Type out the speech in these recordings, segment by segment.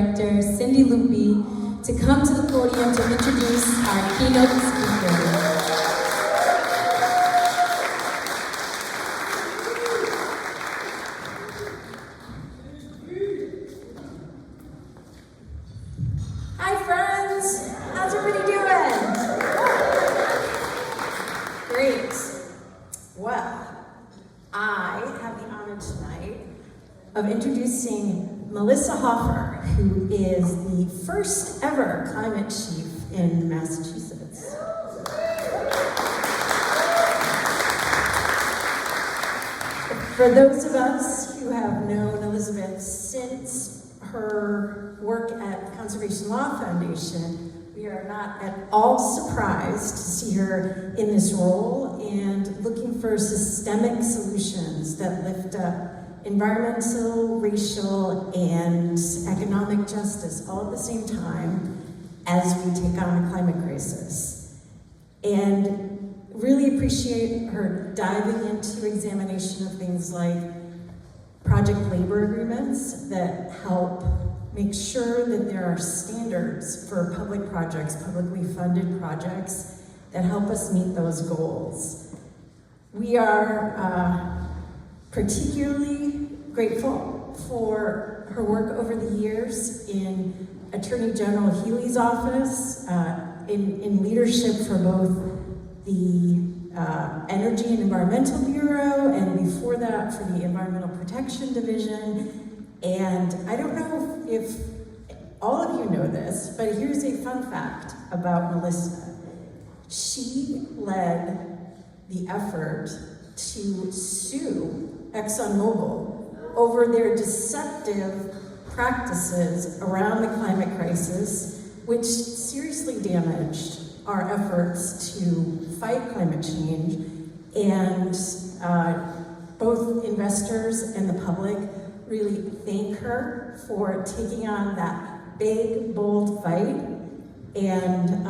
Director Cindy Lupi to come to the podium to introduce our keynote speaker. Hi friends, how's everybody doing? Great. Well, I have the honor tonight of introducing Melissa Hoffer, who is the first ever Climate Chief in Massachusetts. For those of us who have known Elizabeth since her work at the Conservation Law Foundation, we are not at all surprised to see her in this role and looking for systemic solutions that lift up environmental, racial, and economic justice all at the same time as we take on the climate crisis. And really appreciate her diving into examination of things like project labor agreements that help make sure that there are standards for public projects, publicly funded projects, that help us meet those goals. We are particularly grateful for her work over the years in Attorney General Healey's office, in leadership for both the Energy and Environmental Bureau, and before that for the Environmental Protection Division. And I don't know if all of you know this, but here's a fun fact about Melissa. She led the effort to sue ExxonMobil over their deceptive practices around the climate crisis, which seriously damaged our efforts to fight climate change. And both investors and the public really thank her for taking on that big, bold fight, and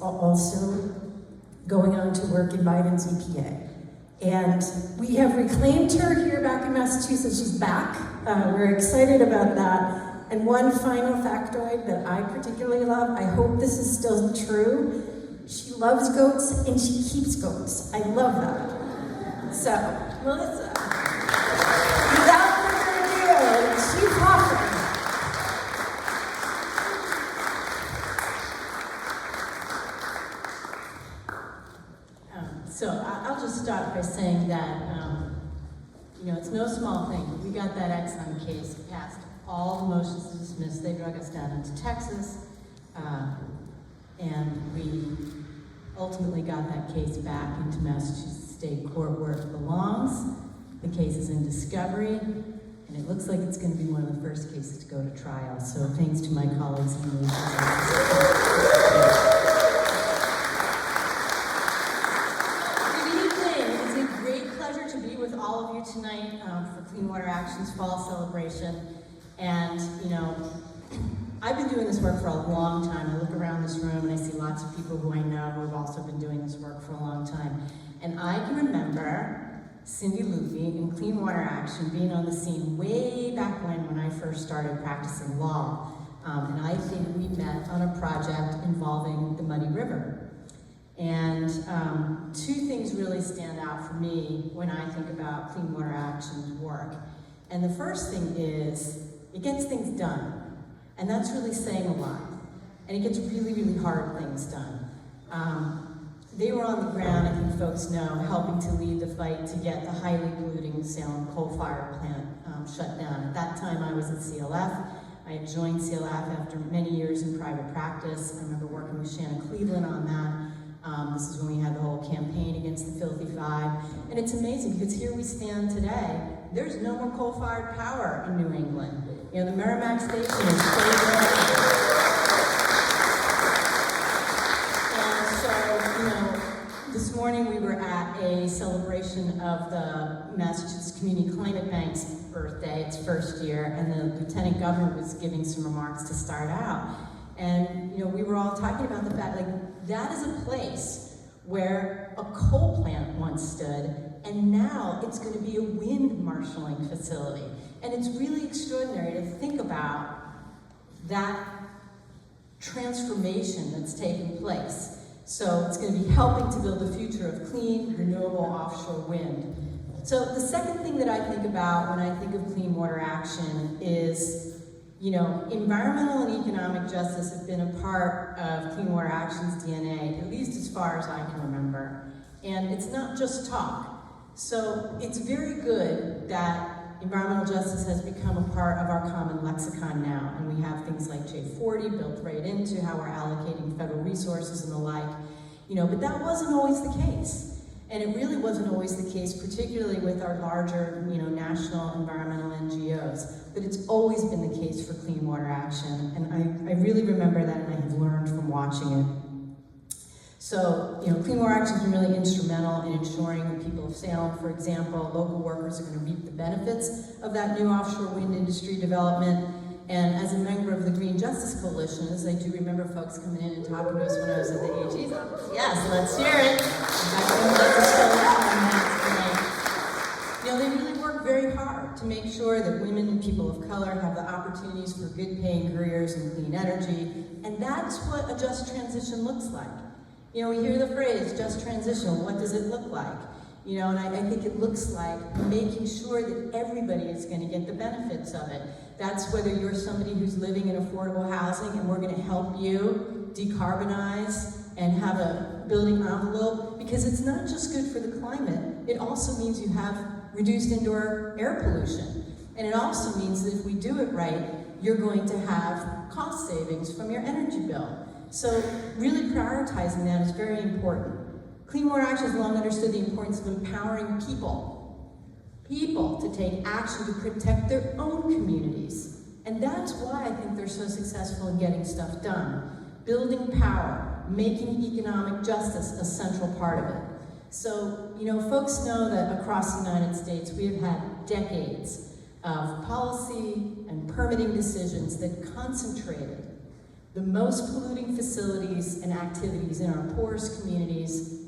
also going on to work in Biden's EPA. And we have reclaimed her here back in Massachusetts. She's back. We're excited about that. And one final factoid that I particularly love, I hope this is still true, she loves goats and she keeps goats. I love that. So, Melissa, without further ado, Chief Hoffer. So I'll just start by saying that, it's no small thing. We got that Exxon case passed, all the motions to dismiss. They drug us down into Texas, and we ultimately got that case back into Massachusetts State Court where it belongs. The case is in discovery, and it looks like it's going to be one of the first cases to go to trial. So thanks to my colleagues in the agency. All of you tonight for Clean Water Action's Fall Celebration. And, I've been doing this work for a long time. I look around this room and I see lots of people who I know who have also been doing this work for a long time. And I can remember Cindy Lupi and Clean Water Action being on the scene way back when I first started practicing law. And I think we met on a project involving the Muddy River. And two things really stand out for me when I think about Clean Water Action's work. And the first thing is, it gets things done. And that's really saying a lot. And it gets really, really hard things done. They were on the ground, I think folks know, helping to lead the fight to get the highly polluting Salem coal-fired plant shut down. At that time, I was at CLF. I had joined CLF after many years in private practice. I remember working with Shannon Cleveland on that. This is when we had the whole campaign against the Filthy Five. And it's amazing because here we stand today. There's no more coal-fired power in New England. The Merrimack Station is closed down. And so, this morning we were at a celebration of the Massachusetts Community Climate Bank's birthday, its first year, and the Lieutenant Governor was giving some remarks to start out. And we were all talking about the fact, that is a place where a coal plant once stood, and now it's going to be a wind marshaling facility. And it's really extraordinary to think about that transformation that's taking place. So it's going to be helping to build a future of clean, renewable offshore wind. So the second thing that I think about when I think of clean water action is, you know, environmental and economic justice have been a part of Clean Water Action's DNA, at least as far as I can remember. And it's not just talk. So it's very good that environmental justice has become a part of our common lexicon now, and we have things like J40 built right into how we're allocating federal resources and the like, you know, but that wasn't always the case. And it really wasn't always the case, particularly with our larger, you know, national environmental NGOs, but it's always been the case for Clean Water Action, and I really remember that, and I have learned from watching it. So, you know, Clean Water Action has been really instrumental in ensuring the people of Salem, for example, local workers are going to reap the benefits of that new offshore wind industry development. And as a member of the Green Justice Coalition, as I do remember folks coming in and talking to us when I was at the AG's office. Yes, let's hear it. You know, they really work very hard to make sure that women and people of color have the opportunities for good paying careers and clean energy. And that's what a just transition looks like. You know, we hear the phrase, just transition, what does it look like? You know, and I think it looks like making sure that everybody is going to get the benefits of it. That's whether you're somebody who's living in affordable housing and we're going to help you decarbonize and have a building envelope, because it's not just good for the climate, it also means you have reduced indoor air pollution. And it also means that if we do it right, you're going to have cost savings from your energy bill. So really prioritizing that is very important. Clean Water Action has long understood the importance of empowering people to take action to protect their own communities. And that's why I think they're so successful in getting stuff done. Building power, making economic justice a central part of it. So, you know, folks know that across the United States, we have had decades of policy and permitting decisions that concentrated the most polluting facilities and activities in our poorest communities,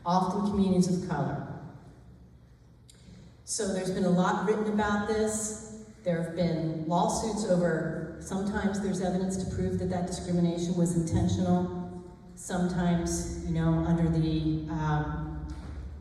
often communities of color. So there's been a lot written about this. There have been lawsuits over, sometimes there's evidence to prove that that discrimination was intentional. Sometimes, you know, under the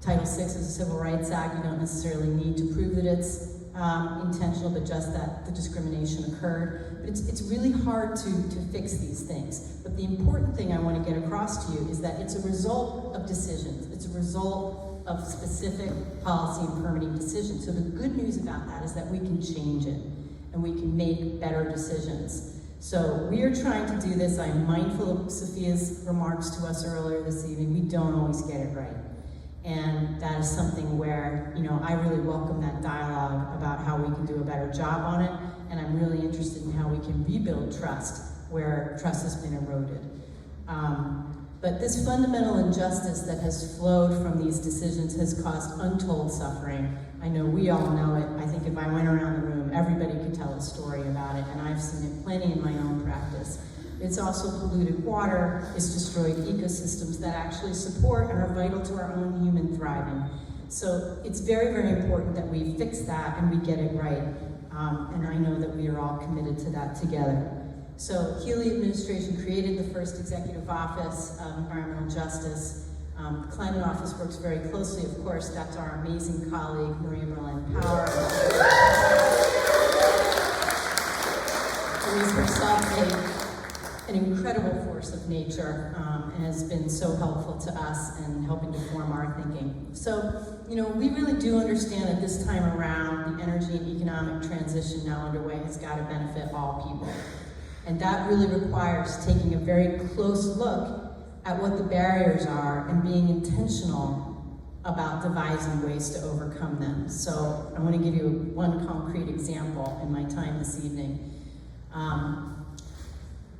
Title VI of the Civil Rights Act, you don't necessarily need to prove that it's intentional, but just that the discrimination occurred. But it's really hard to fix these things. But the important thing I want to get across to you is that it's a result of decisions. It's a result of specific policy and permitting decisions. So the good news about that is that we can change it and we can make better decisions. So we are trying to do this. I'm mindful of Sophia's remarks to us earlier this evening. We don't always get it right. And that is something where, you know, I really welcome that dialogue about how we can do a better job on it, and I'm really interested in how we can rebuild trust where trust has been eroded. But this fundamental injustice that has flowed from these decisions has caused untold suffering. I know we all know it. I think if I went around the room, everybody could tell a story about it, and I've seen it plenty in my own practice. It's also polluted water, it's destroyed ecosystems that actually support and are vital to our own human thriving. So it's very, very important that we fix that and we get it right. And I know that we are all committed to that together. So Healy administration created the first executive office of environmental justice. The Climate Office works very closely, of course, that's our amazing colleague, Maria Berlin-Power. Who is herself an incredible force of nature and has been so helpful to us in helping to form our thinking. So, you know, we really do understand that this time around, the energy and economic transition now underway has got to benefit all people. And that really requires taking a very close look at what the barriers are and being intentional about devising ways to overcome them. So I want to give you one concrete example in my time this evening.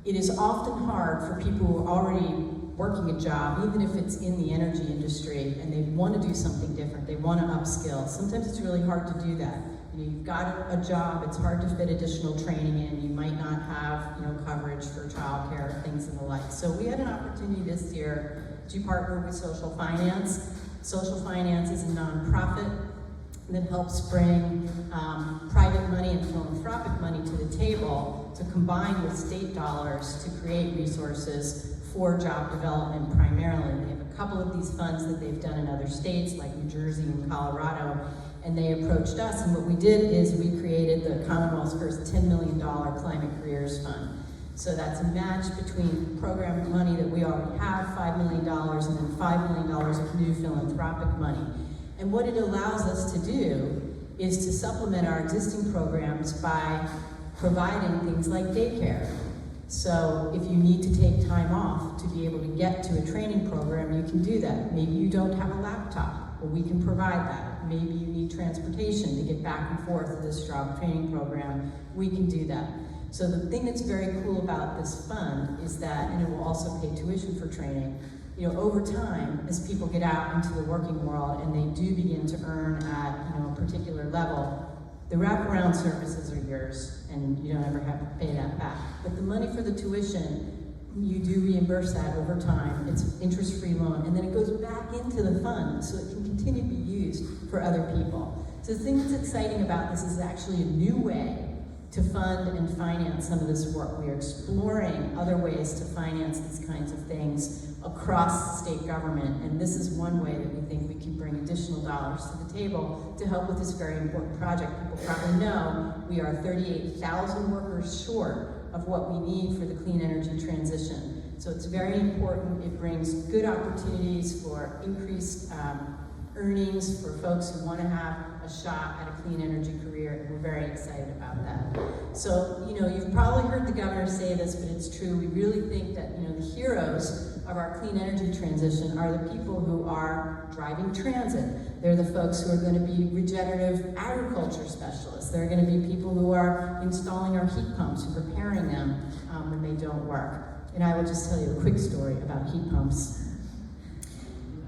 It is often hard for people who are already working a job, even if it's in the energy industry, and they want to do something different, they want to upskill. Sometimes it's really hard to do that. You know, you've got a job, it's hard to fit additional training in, you might not have, you know, coverage for childcare, things and the like. So we had an opportunity this year to partner with Social Finance. Social Finance is a nonprofit that helps bring private money and philanthropic money to the table to combine with state dollars to create resources for job development primarily. They have a couple of these funds that they've done in other states like New Jersey and Colorado, and they approached us, and what we did is we created the Commonwealth's first $10 million Climate Careers Fund. So that's a match between program money that we already have, $5 million, and then $5 million of new philanthropic money. And what it allows us to do is to supplement our existing programs by providing things like daycare. So if you need to take time off to be able to get to a training program, you can do that. Maybe you don't have a laptop, well, we can provide that. Maybe you need transportation to get back and forth to this job training program, we can do that. So the thing that's very cool about this fund is that, and it will also pay tuition for training, over time, as people get out into the working world and they do begin to earn at a particular level, the wraparound services are yours and you don't ever have to pay that back. But the money for the tuition, you do reimburse that over time. It's interest-free loan, and then it goes back into the fund so it can continue to be used for other people. So the thing that's exciting about this is actually a new way to fund and finance some of this work. We are exploring other ways to finance these kinds of things across state government, and this is one way that we think we can bring additional dollars to the table to help with this very important project. People probably know we are 38,000 workers short of what we need for the clean energy transition. So it's very important. It brings good opportunities for increased earnings for folks who want to have a shot at a clean energy career, and we're very excited about that. So, you've probably heard the governor say this, but it's true. We really think that, the heroes of our clean energy transition are the people who are driving transit. They're the folks who are going to be regenerative agriculture specialists. They're going to be people who are installing our heat pumps and repairing them when they don't work. And I will just tell you a quick story about heat pumps,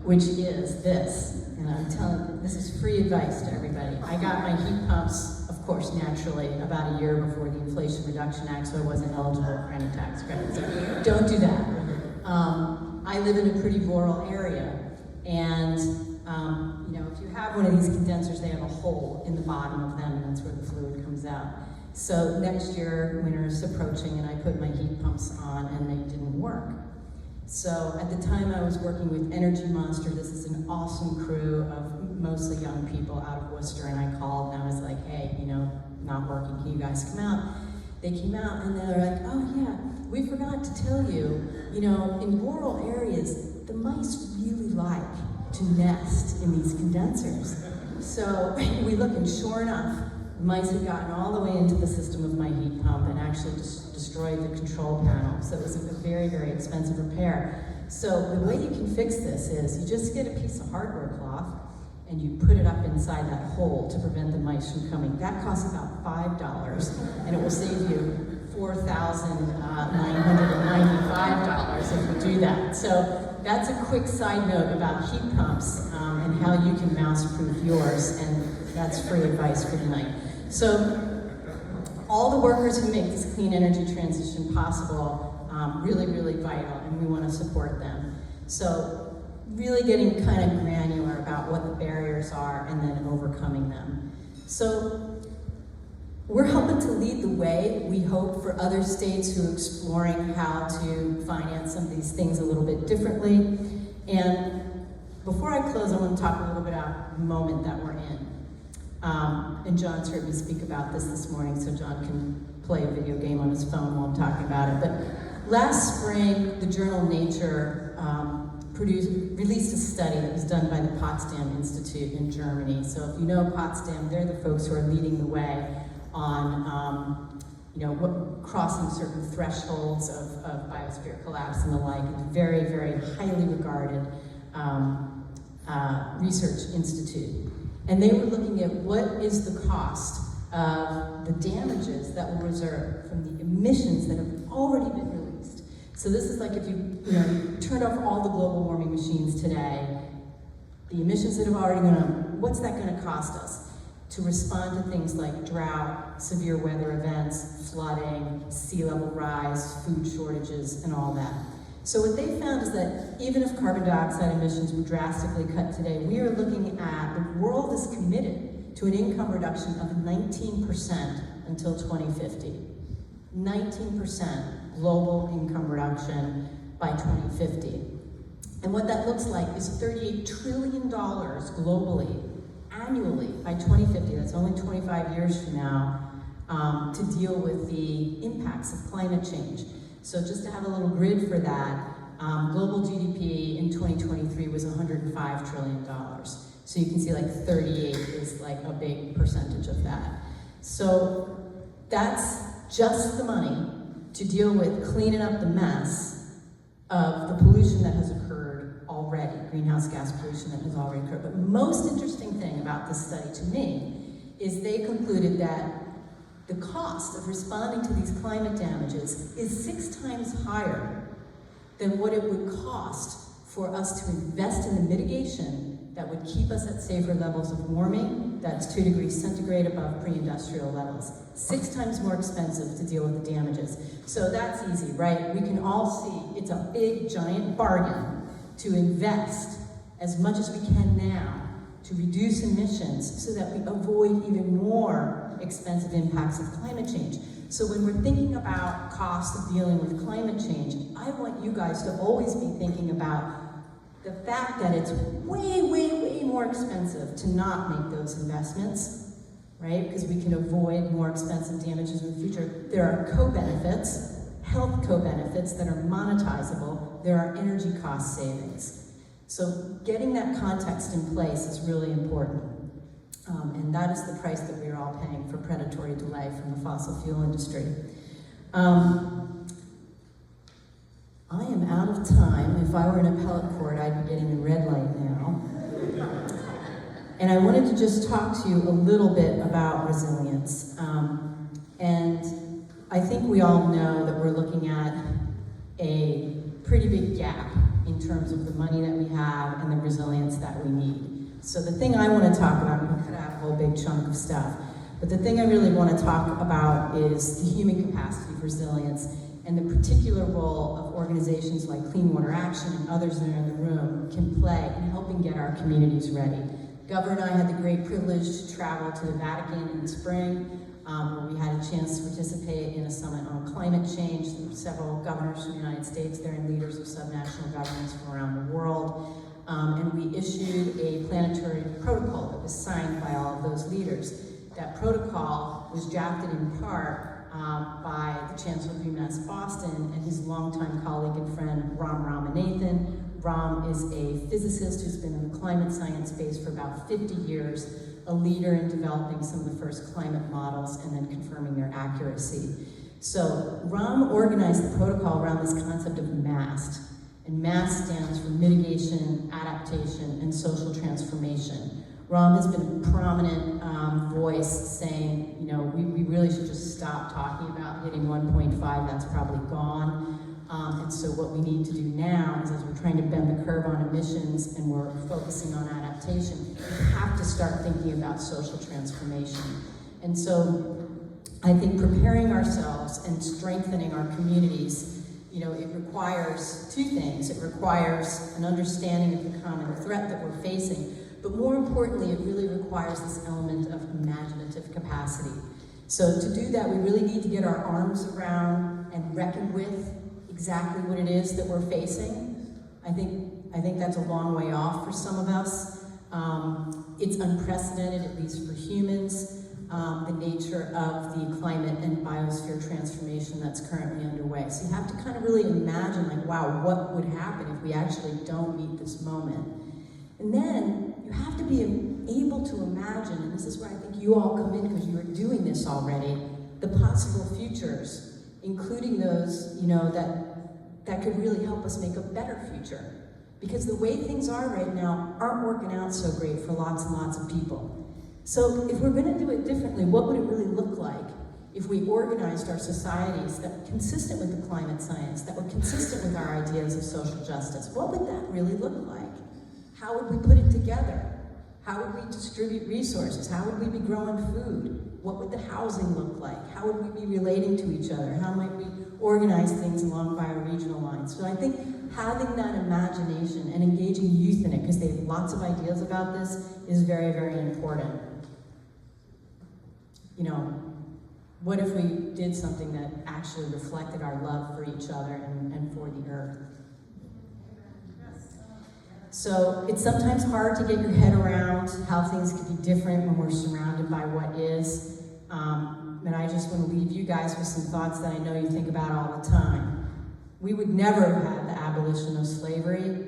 which is this, and I'm telling you, this is free advice to everybody. I got my heat pumps, of course, naturally, about a year before the Inflation Reduction Act, so I wasn't eligible for any tax credits. So don't do that. I live in a pretty rural area, and if you have one of these condensers, they have a hole in the bottom of them, and that's where the fluid comes out. So next year, winter is approaching, and I put my heat pumps on, and they didn't work. So at the time I was working with Energy Monster. This is an awesome crew of mostly young people out of Worcester, and I called and I was like, hey, not working, can you guys come out? They came out and they're like, oh yeah, we forgot to tell you, in rural areas, the mice really like to nest in these condensers. So we look, and sure enough, the mice had gotten all the way into the system of my heat pump and actually destroyed the control panel. So it was a very, very expensive repair. So the way you can fix this is you just get a piece of hardware cloth and you put it up inside that hole to prevent the mice from coming. That costs about $5, and it will save you $4,995 if you do that. So that's a quick side note about heat pumps and how you can mouse-proof yours, and that's free advice for tonight. So all the workers who make this clean energy transition possible, really, really vital, and we want to support them. So really getting kind of granular about what the barriers are and then overcoming them. So we're helping to lead the way, we hope, for other states who are exploring how to finance some of these things a little bit differently. And before I close, I want to talk a little bit about the moment that we're in. And John's heard me speak about this morning, so John can play a video game on his phone while I'm talking about it. But last spring, the journal Nature released a study that was done by the Potsdam Institute in Germany. So if you know Potsdam, they're the folks who are leading the way on crossing certain thresholds of biosphere collapse and the like. It's a very, very highly regarded research institute. And they were looking at what is the cost of the damages that will result from the emissions that have already been released. So this is like if you turned off all the global warming machines today, the emissions that have already gone on, what's that going to cost us to respond to things like drought, severe weather events, flooding, sea level rise, food shortages, and all that. So what they found is that even if carbon dioxide emissions were drastically cut today, we are looking at, the world is committed to an income reduction of 19% until 2050. 19% global income reduction by 2050. And what that looks like is $38 trillion globally, annually, by 2050. That's only 25 years from now, to deal with the impacts of climate change. So just to have a little grid for that, global GDP in 2023 was $105 trillion. So you can see like 38 is like a big percentage of that. So that's just the money to deal with cleaning up the mess of the pollution that has occurred already, greenhouse gas pollution that has already occurred. But most interesting thing about this study to me is they concluded that the cost of responding to these climate damages is 6 times higher than what it would cost for us to invest in the mitigation that would keep us at safer levels of warming, that's 2 degrees centigrade above pre-industrial levels. 6 times more expensive to deal with the damages. So that's easy, right? We can all see it's a big, giant bargain to invest as much as we can now to reduce emissions so that we avoid even more expensive impacts of climate change. So when we're thinking about cost of dealing with climate change, I want you guys to always be thinking about the fact that it's way, way, way more expensive to not make those investments, right? Because we can avoid more expensive damages in the future. There are co-benefits, health co-benefits that are monetizable. There are energy cost savings. So getting that context in place is really important. And that is the price that we are all paying for predatory delay from the fossil fuel industry. I am out of time. If I were in appellate court, I'd be getting the red light now. And I wanted to just talk to you a little bit about resilience. And I think we all know that we're looking at a pretty big gap in terms of the money that we have and the resilience that we need. So the thing I want to talk about, we could have a whole big chunk of stuff, but the thing I really want to talk about is the human capacity for resilience and the particular role of organizations like Clean Water Action and others that are in the room can play in helping get our communities ready. Governor and I had the great privilege to travel to the Vatican in the spring, where we had a chance to participate in a summit on climate change. There were several governors from the United States there and leaders of subnational governments from around the world. And we issued a planetary protocol that was signed by all of those leaders. That protocol was drafted in part by the Chancellor of UMass Boston and his longtime colleague and friend, Ram Ramanathan. Ram is a physicist who's been in the climate science space for about 50 years, a leader in developing some of the first climate models and then confirming their accuracy. So Ram organized the protocol around this concept of MAST. And MAST stands for mitigation, adaptation, and social transformation. Ram has been a prominent voice saying, you know, we really should just stop talking about hitting 1.5, that's probably gone. And so what we need to do now is, as we're trying to bend the curve on emissions and we're focusing on adaptation, we have to start thinking about social transformation. And so I think preparing ourselves and strengthening our communities, you know, it requires 2 things. It requires an understanding of the common threat that we're facing, but more importantly, it really requires this element of imaginative capacity. So to do that, we really need to get our arms around and reckon with exactly what it is that we're facing. I think that's a long way off for some of us. It's unprecedented, at least for humans. The nature of the climate and biosphere transformation that's currently underway. So you have to kind of really imagine, like, wow, what would happen if we actually don't meet this moment? And then you have to be able to imagine, and this is where I think you all come in because you are doing this already, the possible futures, including those, you know, that could really help us make a better future. Because the way things are right now aren't working out so great for lots and lots of people. So if we're going to do it differently, what would it really look like if we organized our societies that were consistent with the climate science, that were consistent with our ideas of social justice? What would that really look like? How would we put it together? How would we distribute resources? How would we be growing food? What would the housing look like? How would we be relating to each other? How might we organize things along bioregional lines? So I think having that imagination and engaging youth in it, because they have lots of ideas about this, is very, very important. you know, what if we did something that actually reflected our love for each other and for the earth? So it's sometimes hard to get your head around how things could be different when we're surrounded by what is. And I just want to leave you guys with some thoughts that I know you think about all the time. We would never have had the abolition of slavery.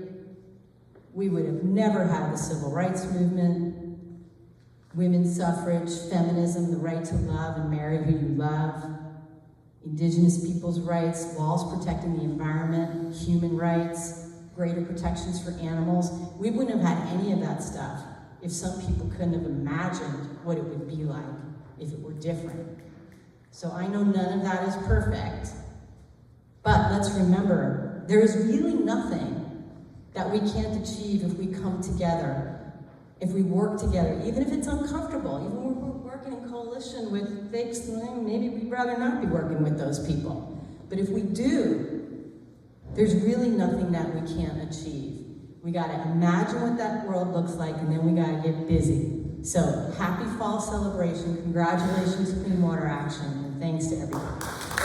We would have never had the civil rights movement, women's suffrage, feminism, the right to love and marry who you love, indigenous people's rights, laws protecting the environment, human rights, greater protections for animals. We wouldn't have had any of that stuff if some people couldn't have imagined what it would be like if it were different. So I know none of that is perfect, but let's remember, there is really nothing that we can't achieve if we come together, if we work together, even if it's uncomfortable, even when we're working in coalition with fakes, maybe we'd rather not be working with those people. But if we do, there's really nothing that we can't achieve. We gotta imagine what that world looks like, and then we gotta get busy. So, happy fall celebration, congratulations to Clean Water Action, and thanks to everybody.